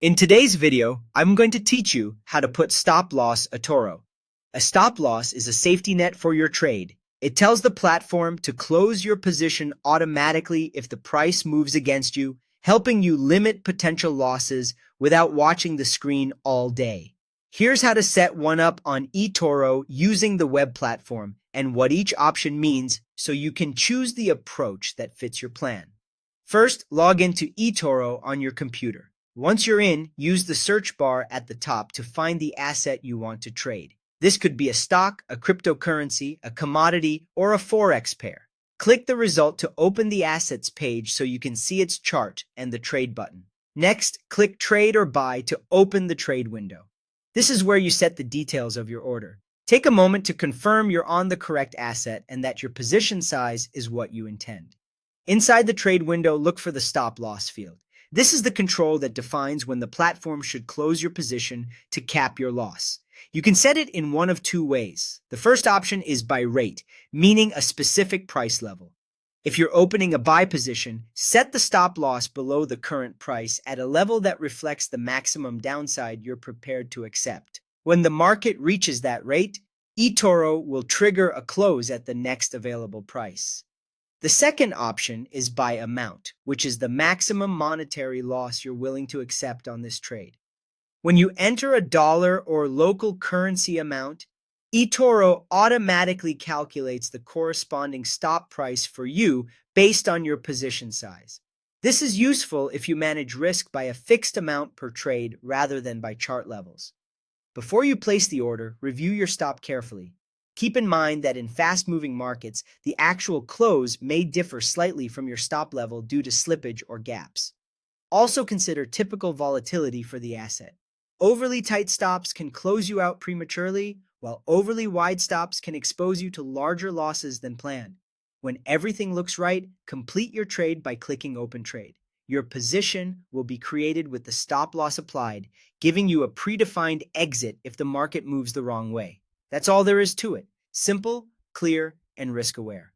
In today's video, I'm going to teach you how to put stop loss eToro. A stop loss is a safety net for your trade. It tells the platform to close your position automatically if the price moves against you, helping you limit potential losses without watching the screen all day. Here's how to set one up on eToro using the web platform and what each option means so you can choose the approach that fits your plan. First, log into eToro on your computer. Once you're in, use the search bar at the top to find the asset you want to trade. This could be a stock, a cryptocurrency, a commodity, or a forex pair. Click the result to open the assets page so you can see its chart and the trade button. Next, click Trade or Buy to open the trade window. This is where you set the details of your order. Take a moment to confirm you're on the correct asset and that your position size is what you intend. Inside the trade window, look for the stop loss field. This is the control that defines when the platform should close your position to cap your loss. You can set it in one of two ways. The first option is by rate, meaning a specific price level. If you're opening a buy position, set the stop loss below the current price at a level that reflects the maximum downside you're prepared to accept. When the market reaches that rate, eToro will trigger a close at the next available price. The second option is by amount, which is the maximum monetary loss you're willing to accept on this trade. When you enter a dollar or local currency amount, eToro automatically calculates the corresponding stop price for you based on your position size. This is useful if you manage risk by a fixed amount per trade rather than by chart levels. Before you place the order, review your stop carefully. Keep in mind that in fast-moving markets, the actual close may differ slightly from your stop level due to slippage or gaps. Also consider typical volatility for the asset. Overly tight stops can close you out prematurely, while overly wide stops can expose you to larger losses than planned. When everything looks right, complete your trade by clicking Open Trade. Your position will be created with the stop loss applied, giving you a predefined exit if the market moves the wrong way. That's all there is to it. Simple, clear, and risk-aware.